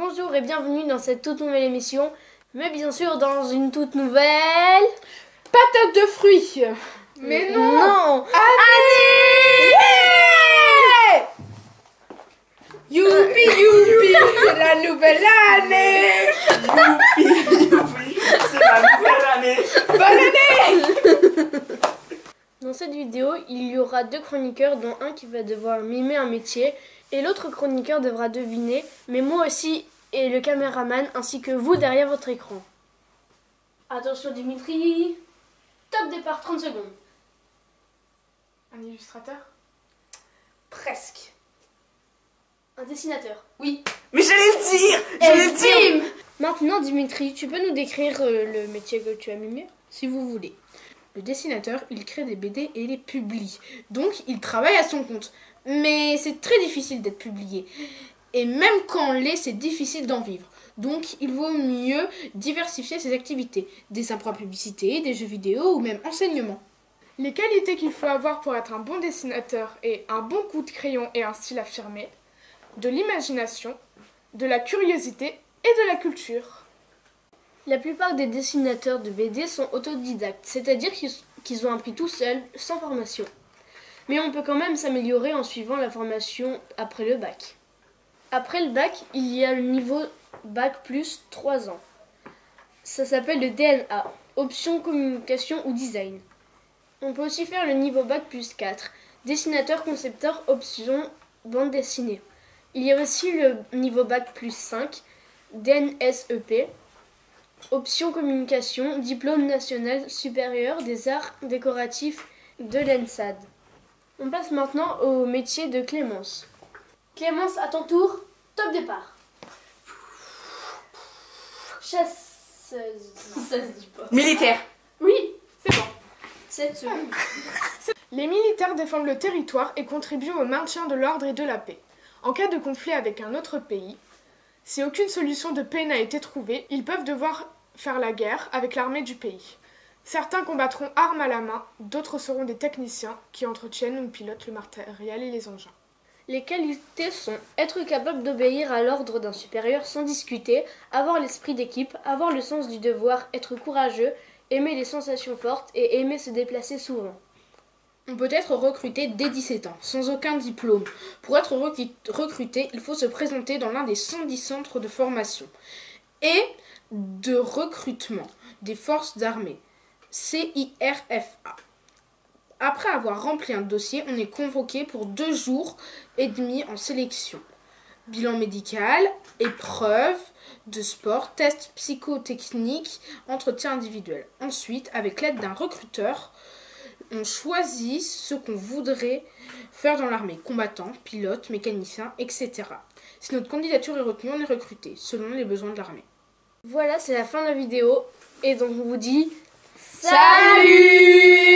Bonjour et bienvenue dans cette toute nouvelle émission, mais bien sûr dans une toute nouvelle... Patate de fruits. Mais non, Non. Année. Ouais. Youpi youpi, c'est la nouvelle année. Youpi, youpi, c'est la nouvelle année. Bonne année. Dans cette vidéo, il y aura deux chroniqueurs dont un qui va devoir mimer un métier et l'autre chroniqueur devra deviner, mais moi aussi et le caméraman ainsi que vous derrière votre écran. Attention Dimitri, top départ 30 secondes. Un illustrateur? Presque. Un dessinateur. Oui. Mais j'allais le dire, j'allais le dire. Bim. Maintenant Dimitri, tu peux nous décrire le métier que tu as mimé, si vous voulez. Le dessinateur, il crée des BD et les publie. Donc, il travaille à son compte. Mais c'est très difficile d'être publié. Et même quand on l'est, c'est difficile d'en vivre. Donc, il vaut mieux diversifier ses activités. Des impro publicité, des jeux vidéo ou même enseignement. Les qualités qu'il faut avoir pour être un bon dessinateur est un bon coup de crayon et un style affirmé, de l'imagination, de la curiosité et de la culture. La plupart des dessinateurs de BD sont autodidactes, c'est-à-dire qu'ils ont appris tout seuls, sans formation. Mais on peut quand même s'améliorer en suivant la formation après le bac. Après le bac, il y a le niveau bac plus 3 ans. Ça s'appelle le DNA, option communication ou design. On peut aussi faire le niveau bac plus 4, dessinateur, concepteur, option bande dessinée. Il y a aussi le niveau bac plus 5, DNSEP, option communication, diplôme national supérieur des arts décoratifs de l'ENSAD. On passe maintenant au métier de Clémence. Clémence, à ton tour, top départ. Chasseuse. Ça se dit pas. Militaire. Oui, c'est bon. 7 secondes. Les militaires défendent le territoire et contribuent au maintien de l'ordre et de la paix. En cas de conflit avec un autre pays, si aucune solution de paix n'a été trouvée, ils peuvent devoir faire la guerre avec l'armée du pays. Certains combattront armes à la main, d'autres seront des techniciens qui entretiennent ou pilotent le matériel et les engins. Les qualités sont être capable d'obéir à l'ordre d'un supérieur sans discuter, avoir l'esprit d'équipe, avoir le sens du devoir, être courageux, aimer les sensations fortes et aimer se déplacer souvent. On peut être recruté dès 17 ans, sans aucun diplôme. Pour être recruté, il faut se présenter dans l'un des 110 centres de formation et de recrutement des forces armées, CIRFA. Après avoir rempli un dossier, on est convoqué pour 2 jours et demi en sélection. Bilan médical, épreuve de sport, test psychotechnique, entretien individuel. Ensuite, avec l'aide d'un recruteur, on choisit ce qu'on voudrait faire dans l'armée, combattant, pilote, mécanicien, etc. Si notre candidature est retenue, on est recruté, selon les besoins de l'armée. Voilà, c'est la fin de la vidéo. Et donc on vous dit... Salut!